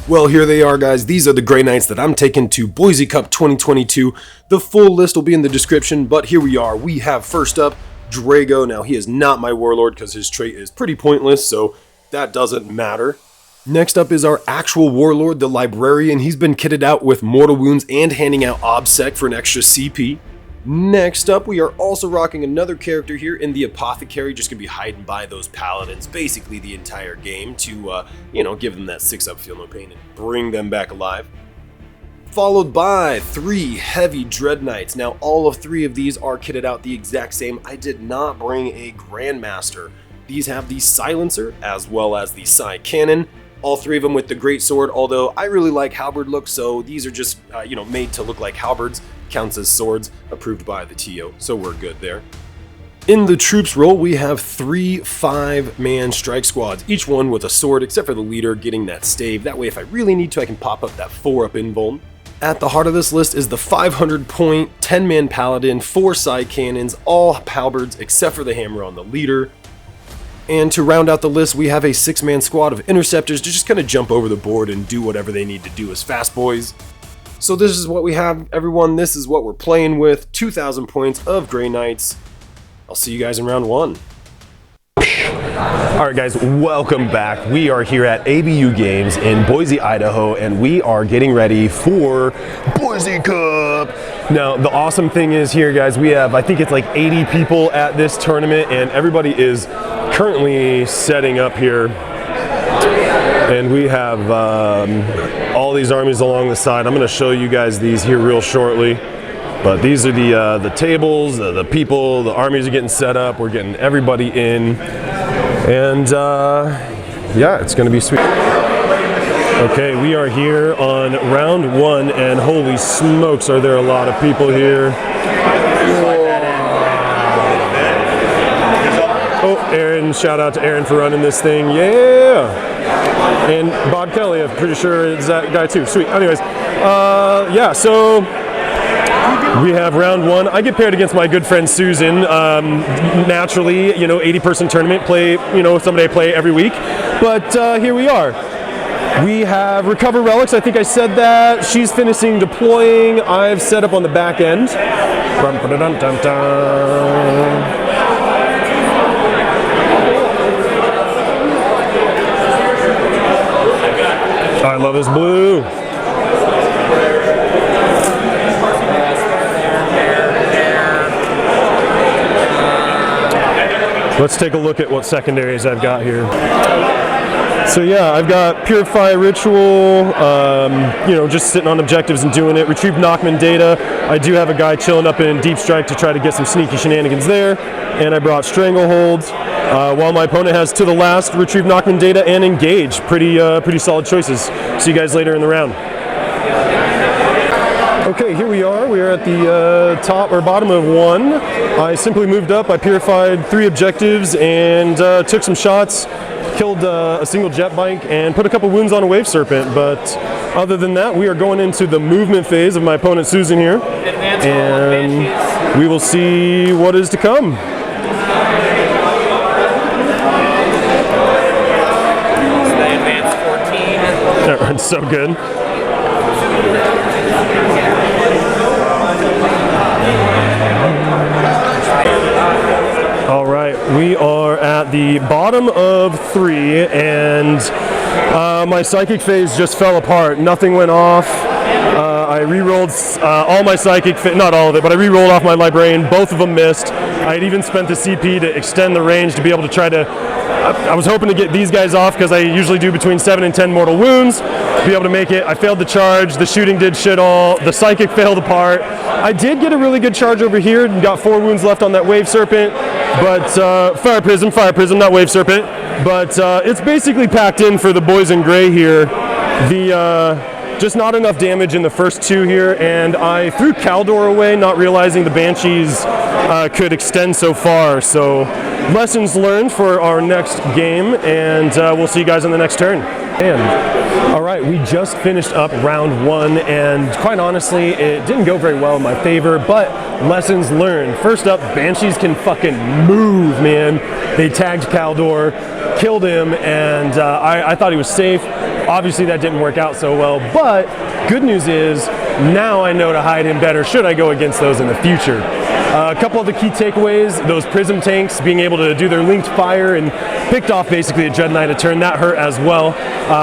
Well, here they are, guys. These are the Grey Knights that I'm taking to Boise Cup 2022. The full list will be in the description, but here we are. We have first up Draigo. Now, he is not my Warlord because his trait is pretty pointless, so that doesn't matter. Next up is our actual Warlord, the Librarian. He's been kitted out with Mortal Wounds and handing out OBSEC for an extra CP. Next up, we are also rocking another character here in the Apothecary, just gonna be hiding by those paladins basically the entire game to, give them that 6-up feel no pain and bring them back alive. Followed by 3 heavy Dread Knights. Now, all of 3 of these are kitted out the exact same. I did not bring a Grandmaster. These have the Silencer as well as the Psi Cannon. All 3 of them with the Great Sword, although I really like halberd looks, so these are just, made to look like halberds. Counts as swords, approved by the TO, so we're good there. In the troops role, we have 3 5-man strike squads, each one with a sword, except for the leader getting that stave. That way, if I really need to, I can pop up that 4-up invuln. At the heart of this list is the 500-point 10-man paladin, 4 side cannons, all halberds except for the hammer on the leader. And to round out the list, we have a 6-man squad of interceptors to just kind of jump over the board and do whatever they need to do as fast boys. So this is what we have, everyone. This is what we're playing with. 2,000 points of Grey Knights. I'll see you guys in round 1. Alright guys, welcome back. We are here at ABU Games in Boise, Idaho, and we are getting ready for Boise Cup. Now, the awesome thing is here, guys, we have, I think it's like 80 people at this tournament, and everybody is currently setting up here. And we have all these armies along the side. I'm going to show you guys these here real shortly. But these are the tables, the people, the armies are getting set up. We're getting everybody in. And yeah, it's going to be sweet. Okay, we are here on round 1, and holy smokes, are there a lot of people here. Oh, Aaron, shout out to Aaron for running this thing. Yeah! And Bob Kelly, I'm pretty sure is that guy too. Sweet. Anyways, yeah, so we have round 1. I get paired against my good friend Susan. Naturally, 80-person tournament play, somebody I play every week. But here we are. We have Recover Relics. I think I said that. She's finishing deploying. I've set up on the back end. I love this blue. Let's take a look at what secondaries I've got here. So yeah, I've got Purify Ritual, just sitting on objectives and doing it. Retrieve Knockman data. I do have a guy chilling up in Deep Strike to try to get some sneaky shenanigans there. And I brought Stranglehold. While my opponent has to the last, Retrieve Knockman data and Engage. Pretty solid choices. See you guys later in the round. Okay, here we are. We are at the top or bottom of 1. I simply moved up. I purified 3 objectives and took some shots. Killed a single jet bike and put a couple wounds on a wave serpent. But other than that, we are going into the movement phase of my opponent Susan here. And we will see what is to come. That runs so good. All right, we are at the bottom of 3, and my psychic phase just fell apart. Nothing went off. I re-rolled all my psychic, not all of it, but I re-rolled off my Librarian. Both of them missed. I had even spent the CP to extend the range to be able to try to. I was hoping to get these guys off because I usually do between 7 and 10 mortal wounds. Be able to make it. I failed the charge. The shooting did shit all. The psychic failed apart. I did get a really good charge over here and got 4 wounds left on that wave serpent. But fire prism, not wave serpent. But it's basically packed in for the boys in gray here. Just not enough damage in the first 2 here, and I threw Kaldor away, not realizing the Banshees could extend so far. So lessons learned for our next game, and we'll see you guys on the next turn. And all right, we just finished up round 1, and quite honestly, it didn't go very well in my favor, but lessons learned. First up, Banshees can fucking move, man. They tagged Kaldor, killed him, and I thought he was safe. Obviously that didn't work out so well, but good news is now I know to hide him better should I go against those in the future. A couple of the key takeaways, those prism tanks being able to do their linked fire and picked off basically a Dread Knight a turn, that hurt as well.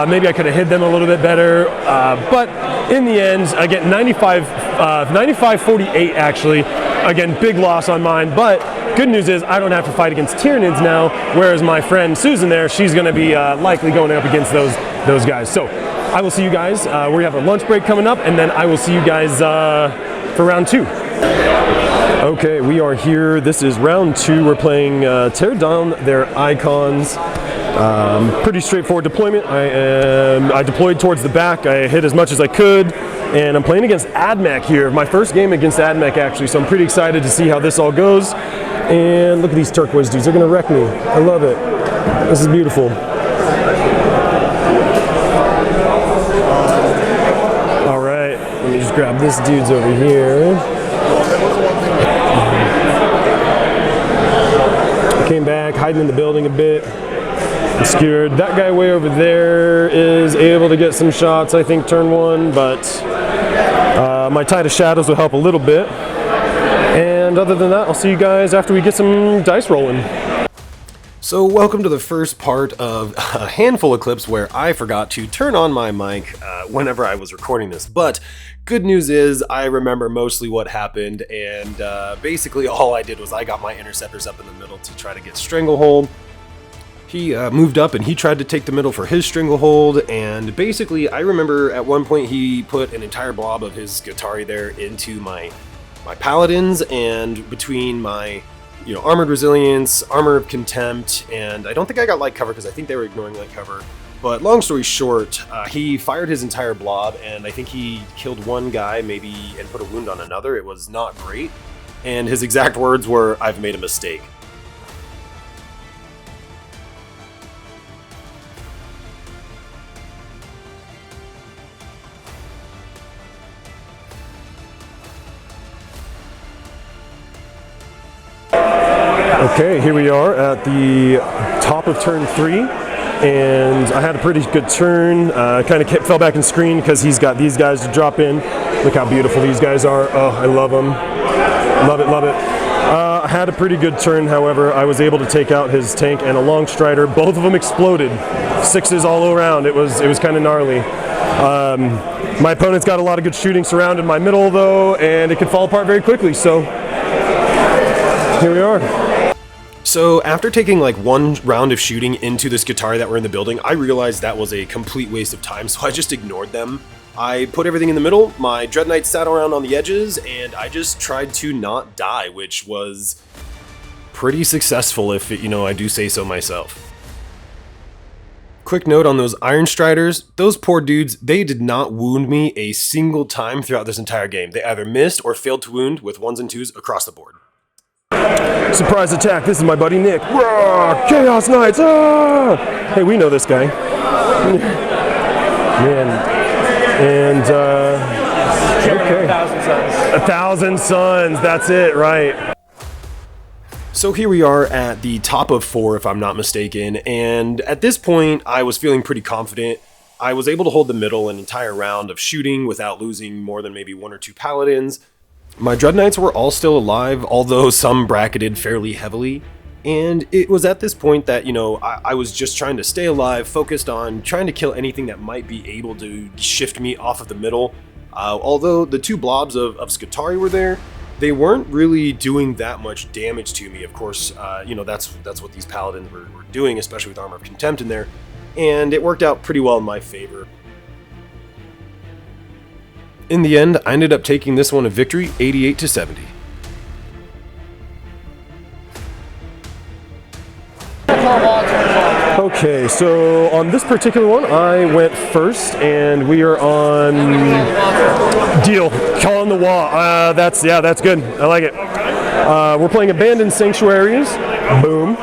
Maybe I could have hid them a little bit better, but in the end I get 95-48 actually. Again, big loss on mine, but good news is I don't have to fight against Tyranids now, whereas my friend Susan there, she's going to be likely going up against those guys. So I will see you guys. We have a lunch break coming up, and then I will see you guys for round 2. Okay, we are here. This is round 2. We're playing Tear Down Their Icons. Pretty straightforward deployment. I deployed towards the back. I hit as much as I could, and I'm playing against AdMech here. My first game against AdMech actually, so I'm pretty excited to see how this all goes. And look at these turquoise dudes. They're gonna wreck me. I love it. This is beautiful. All right, let me just grab this dude's over here. Came back, hiding in the building a bit. Obscured. That guy way over there is able to get some shots, I think, turn 1, but my Tide of Shadows will help a little bit. And other than that, I'll see you guys after we get some dice rolling. So welcome to the first part of a handful of clips where I forgot to turn on my mic whenever I was recording this. But good news is I remember mostly what happened, and basically all I did was I got my interceptors up in the middle to try to get Stranglehold. He moved up and he tried to take the middle for his Stranglehold, and basically I remember at one point he put an entire blob of his Skitarii there into my Paladins, and between my Armored Resilience, Armor of Contempt, and I don't think I got light cover because I think they were ignoring light cover. But long story short, he fired his entire blob, and I think he killed one guy maybe and put a wound on another. It was not great, and his exact words were, "I've made a mistake." Okay, here we are at the top of turn 3, and I had a pretty good turn. Kind of fell back in screen because he's got these guys to drop in. Look how beautiful these guys are. Oh, I love them. Love it, love it. I had a pretty good turn, however. I was able to take out his tank and a long strider. Both of them exploded. 6s all around. It was kind of gnarly. My opponent's got a lot of good shooting surrounded my middle, though, and it could fall apart very quickly, so here we are. So after taking like one round of shooting into the Skitarii that were in the building, I realized that was a complete waste of time, so I just ignored them. I put everything in the middle, my Dread Knights sat around on the edges, and I just tried to not die, which was pretty successful if I do say so myself. Quick note on those Iron Striders, those poor dudes, they did not wound me a single time throughout this entire game. They either missed or failed to wound with 1s and 2s across the board. Surprise attack, this is my buddy Nick. Roar, Chaos Knights! Ah! Hey, we know this guy. Man. And, okay. 1,000 Suns. 1,000 Suns, that's it, right. So here we are at the top of 4, if I'm not mistaken, and at this point, I was feeling pretty confident. I was able to hold the middle an entire round of shooting without losing more than maybe 1 or 2 Paladins. My Dread Knights were all still alive, although some bracketed fairly heavily, and it was at this point that, I was just trying to stay alive, focused on trying to kill anything that might be able to shift me off of the middle. Although the 2 blobs of Skitarii were there, they weren't really doing that much damage to me. Of course, that's what these Paladins were doing, especially with Armor of Contempt in there, and it worked out pretty well in my favor. In the end, I ended up taking this one a victory, 88-70. Okay, so on this particular one, I went first, and we are on deal, calling the wall. That's good. I like it. We're playing Abandoned Sanctuaries. Boom.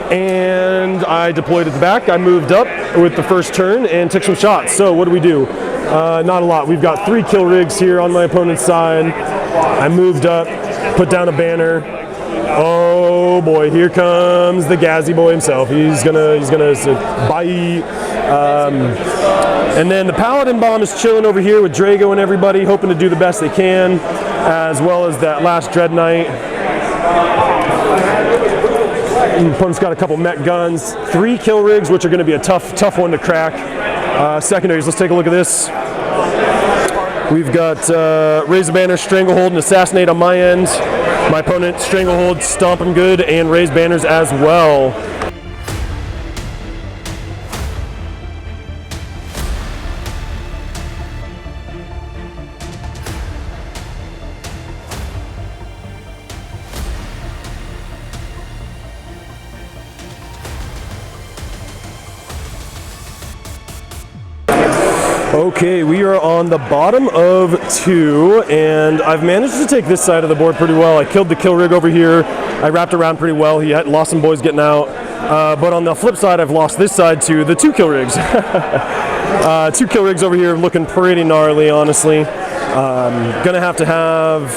And I deployed at the back. I moved up with the first turn and took some shots. So what do we do? Not a lot. We've got 3 kill rigs here on my opponent's side. I moved up, put down a banner. Oh boy, here comes the Gazzy boy himself. He's gonna bye. And then the Paladin Bomb is chilling over here with Draigo and everybody, hoping to do the best they can, as well as that last Dread Knight. Opponent's got a couple mech guns, 3 kill rigs, which are going to be a tough one to crack. Secondaries, let's take a look at this. We've got Raise the Banner, Stranglehold, and Assassinate on my end. My opponent, Stranglehold, Stomp 'em Good, and Raise Banners as well. Okay, we are on the bottom of 2, and I've managed to take this side of the board pretty well. I killed the kill rig over here. I wrapped around pretty well. He had lost some boys getting out. But on the flip side, I've lost this side to the 2 kill rigs. 2 kill rigs over here looking pretty gnarly, honestly. Gonna have to have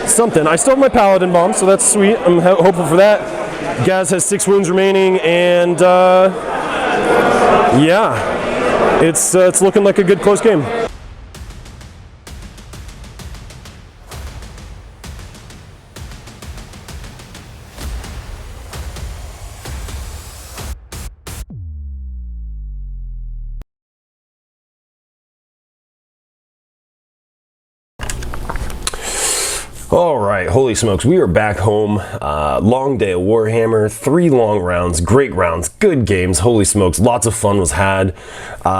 something. I still have my Paladin Bomb, so that's sweet. I'm hopeful for that. Gaz has 6 wounds remaining, and yeah. It's looking like a good close game. All right, holy smokes, we are back home. Long day of Warhammer, 3 long rounds, great rounds, good games. Holy smokes, lots of fun was had.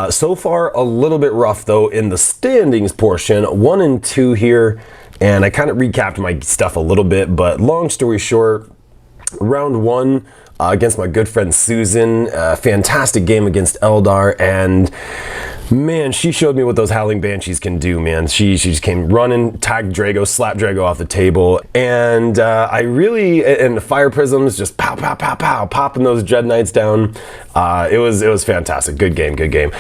So far, a little bit rough though in the standings portion, 1 and 2 here, and I kind of recapped my stuff a little bit, but long story short, round 1 against my good friend Susan, fantastic game against Eldar, and man, she showed me what those Howling Banshees can do, man. She just came running, tagged Draigo, slapped Draigo off the table, and I really, and the Fire Prisms, just pow, pow, pow, pow, popping those Dread Knights down. It was fantastic. Good game, good game.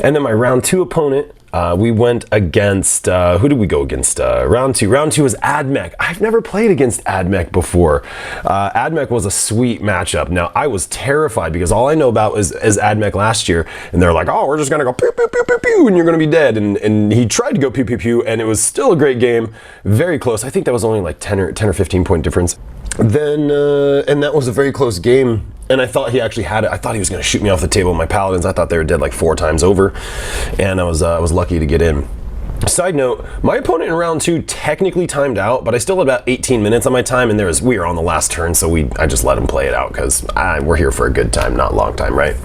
And then my round 2 opponent, we went against, who did we go against? Round 2. Round 2 was Admech. I've never played against Admech before. Admech was a sweet matchup. Now, I was terrified because all I know about is Admech last year, and they're like, oh, we're just gonna go pew, pew, pew, pew, pew, and you're gonna be dead. And he tried to go pew, pew, pew, and it was still a great game. Very close. I think that was only like 10 or 15 point difference. Then, and that was a very close game. And I thought he actually had it. I thought he was going to shoot me off the table with my Paladins. I thought they were dead like 4 times over, and I was lucky to get in. Side note, my opponent in round 2 technically timed out, but I still had about 18 minutes on my time, and we were on the last turn, so I just let him play it out because we're here for a good time, not long time, right?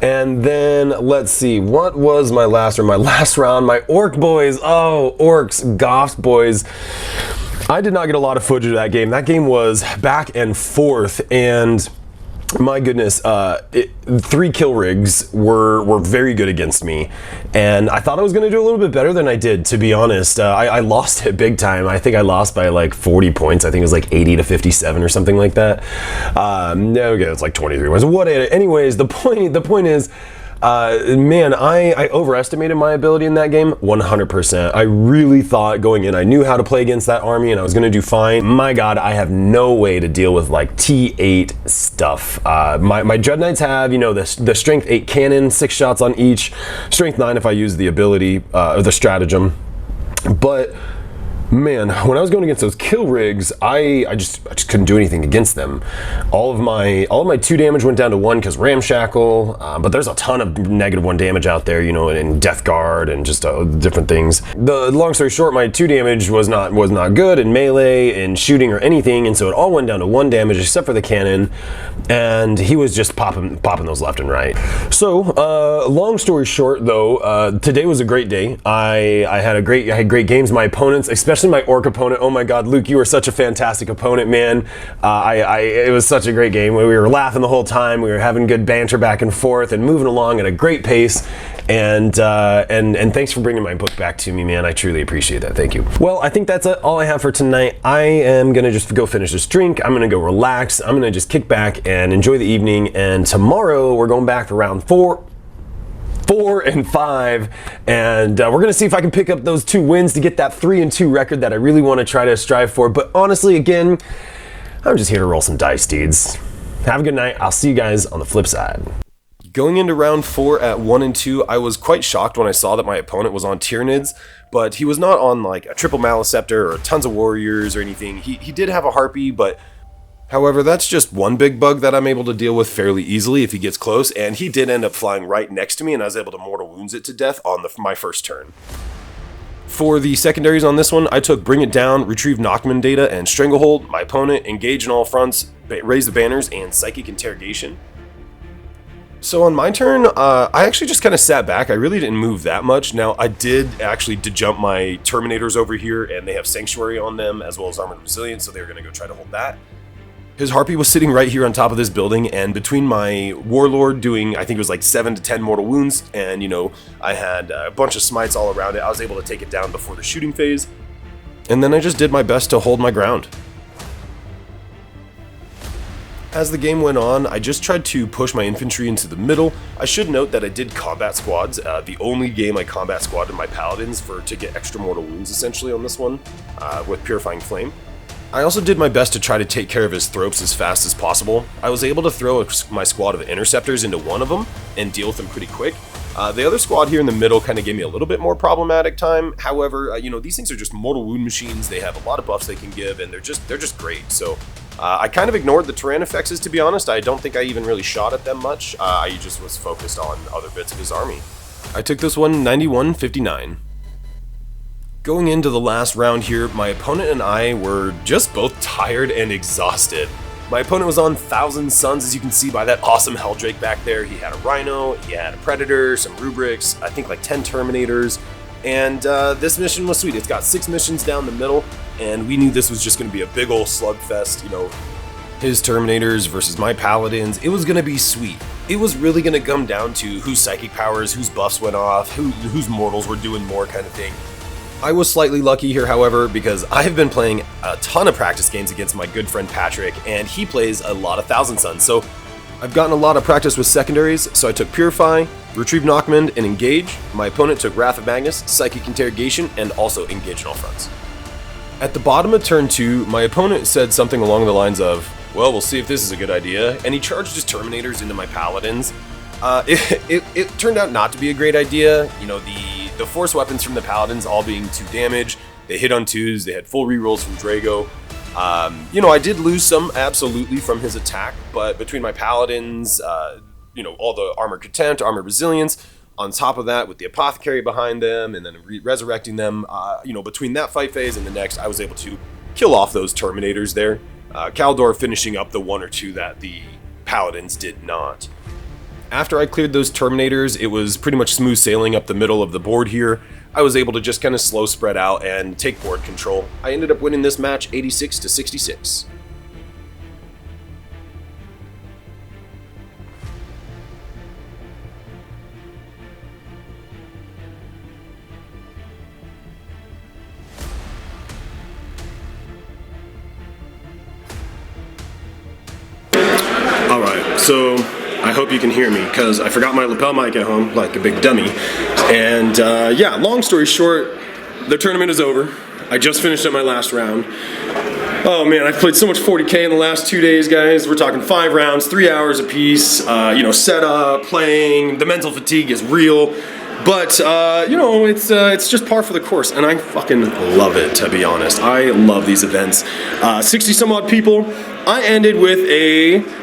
And then let's see, what was my last round? My Orc boys. Oh, Orcs, Goths boys. I did not get a lot of footage of that game. That game was back and forth, and my goodness, 3 kill rigs were very good against me, and I thought I was going to do a little bit better than I did, to be honest. I lost it big time. I think I lost by like 40 points. I think it was like 80 to 57 or something like that. No, okay, it's like 23 points. Anyways, the point is, man, I overestimated my ability in that game 100%. I really thought going in I knew how to play against that army and I was going to do fine. My god, I have no way to deal with like T8 stuff. My Dread Knights have, you know, the strength 8 cannon, 6 shots on each, strength 9 if I use the ability or the stratagem. But man, when I was going against those kill rigs, I just couldn't do anything against them. All of my 2 damage went down to 1 because Ramshackle, but there's a ton of -1 damage out there, you know, in Death Guard and just different things. The long story short, my 2 damage was not good in melee, in shooting or anything, and so it all went down to 1 damage except for the cannon, and he was just popping those left and right. So, long story short, though, today was a great day. I had great games. My opponents, especially my Orc opponent. Oh my god, Luke, you were such a fantastic opponent, man. It was such a great game. We were laughing the whole time. We were having good banter back and forth and moving along at a great pace. And thanks for bringing my book back to me, man. I truly appreciate that. Thank you. Well, I think that's all I have for tonight. I am gonna just go finish this drink. I'm gonna go relax. I'm gonna just kick back and enjoy the evening. And tomorrow we're going back for round 4 and 5, and we're gonna see if I can pick up those 2 wins to get that 3-2 record that I really want to try to strive for. But honestly, again, I'm just here to roll some dice, dudes. Have a good night. I'll see you guys on the flip side. Going into round 4 at 1 and 2, I was quite shocked when I saw that my opponent was on Tyranids, but he was not on like a triple Maliceptor or tons of warriors or anything. He did have a Harpy, but however, that's just one big bug that I'm able to deal with fairly easily if he gets close, and he did end up flying right next to me, and I was able to Mortal Wounds it to death on my first turn. For the secondaries on this one, I took Bring It Down, Retrieve Knockman Data, and Stranglehold. My opponent, Engage in all fronts, Raise the Banners, and Psychic Interrogation. So on my turn, I actually just kind of sat back. I really didn't move that much. Now, I did actually jump my Terminators over here, and they have Sanctuary on them, as well as Armored Resilience, so they were going to go try to hold that. His Harpy was sitting right here on top of this building, and between my Warlord doing, I think it was like 7 to 10 mortal wounds, and, you know, I had a bunch of smites all around it, I was able to take it down before the shooting phase. And then I just did my best to hold my ground. As the game went on, I just tried to push my infantry into the middle. I should note that I did combat squads, the only game I combat squadded my paladins to get extra mortal wounds essentially on this one, with Purifying Flame. I also did my best to try to take care of his thropes as fast as possible. I was able to throw my squad of interceptors into one of them and deal with them pretty quick. The other squad here in the middle kind of gave me a little bit more problematic time. However, you know, these things are just mortal wound machines. They have a lot of buffs they can give, and they're just great. So I kind of ignored the Tyrann effects, to be honest. I don't think I even really shot at them much. I just was focused on other bits of his army. I took this one 91-59. Going into the last round here, my opponent and I were just both tired and exhausted. My opponent was on 1,000 Suns, as you can see by that awesome Helldrake back there. He had a Rhino, he had a Predator, some Rubrics, I think like 10 Terminators, and this mission was sweet. It's got 6 missions down the middle, and we knew this was just going to be a big ol' slugfest, you know, his Terminators versus my Paladins. It was going to be sweet. It was really going to come down to whose psychic powers, whose buffs went off, whose mortals were doing more kind of thing. I was slightly lucky here, however, because I have been playing a ton of practice games against my good friend Patrick, and he plays a lot of Thousand Suns, so I've gotten a lot of practice with secondaries. So I took Purify, Retrieve Knockman, and Engage. My opponent took Wrath of Magnus, Psychic Interrogation, and also Engage in all fronts. At the bottom of turn 2, my opponent said something along the lines of, well, we'll see if this is a good idea, and he charged his Terminators into my Paladins. It turned out not to be a great idea. You know, the force weapons from the Paladins all being 2 damage, they hit on 2s, they had full rerolls from Draigo. You know, I did lose some absolutely from his attack, but between my Paladins, you know, all the Armored Contempt, Armored Resilience, on top of that with the Apothecary behind them and then resurrecting them, you know, between that fight phase and the next, I was able to kill off those Terminators there. Kaldor finishing up the 1 or 2 that the Paladins did not. After I cleared those Terminators, it was pretty much smooth sailing up the middle of the board here. I was able to just kind of slow spread out and take board control. I ended up winning this match 86-66. Alright, so I hope you can hear me, because I forgot my lapel mic at home, like a big dummy. And yeah, long story short, the tournament is over. I just finished up my last round. Oh man, I've played so much 40K in the last 2 days, guys. We're talking 5 rounds, 3 hours apiece. You know, setup, playing, the mental fatigue is real. But, you know, it's just par for the course, and I fucking love it, to be honest. I love these events. 60 some odd people. I ended with a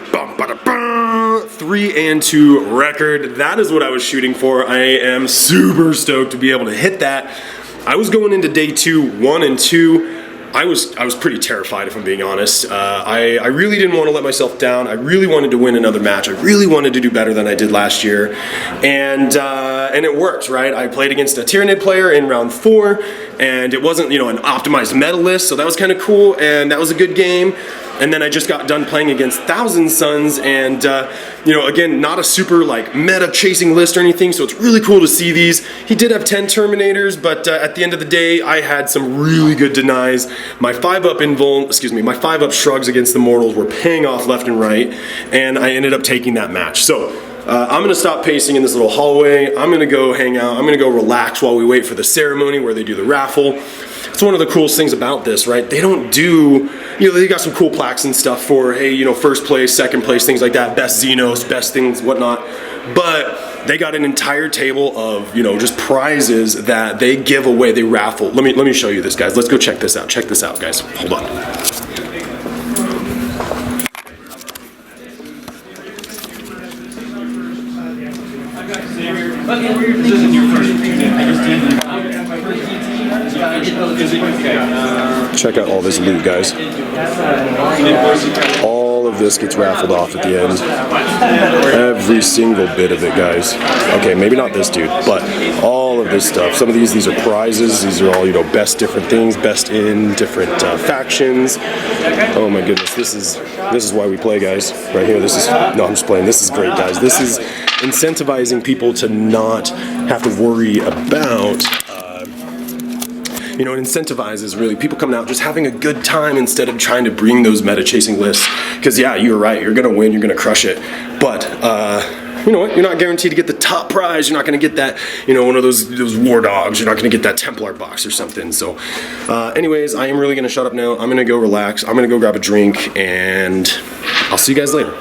3-2 record. That is what I was shooting for. I am super stoked to be able to hit that. I was going into day 2, 1-2. I was pretty terrified, if I'm being honest. I really didn't want to let myself down. I really wanted to win another match. I really wanted to do better than I did last year, and it worked, right? I played against a Tyrannid player in round 4, and it wasn't, you know, an optimized meta list, so that was kind of cool, and that was a good game. And then I just got done playing against Thousand Suns, and you know, again, not a super like meta chasing list or anything, so it's really cool to see these. He did have 10 Terminators, but at the end of the day, I had some really good denies. My 5-up shrugs against the mortals were paying off left and right, and I ended up taking that match. So I'm gonna stop pacing in this little hallway. I'm gonna go hang out. I'm gonna go relax while we wait for the ceremony where they do the raffle. It's one of the coolest things about this, right? They don't do you know, they got some cool plaques and stuff for, hey, you know, first place, second place, things like that, best Xenos, best things, whatnot. But they got an entire table of, you know, just prizes that they give away, they raffle. Let me show you this, guys. Let's go check this out. Check this out, guys. Hold on. Check out all this loot, guys. All of this gets raffled off at the end. Every single bit of it, guys. Okay, maybe not this dude, but all of this stuff. Some of these are prizes. These are all, you know, best different things, best in different factions. Oh my goodness, this is why we play, guys. Right here, this is, no, I'm just playing. This is great, guys. This is incentivizing people to not have to worry about, you know, it incentivizes really people coming out just having a good time instead of trying to bring those meta chasing lists. Because yeah, you're right, you're gonna win, you're gonna crush it, but you know what, you're not guaranteed to get the top prize. You're not gonna get that, you know, one of those war dogs. You're not gonna get that Templar box or something. So anyways, I am really gonna shut up now. I'm gonna go relax, I'm gonna go grab a drink, and I'll see you guys later.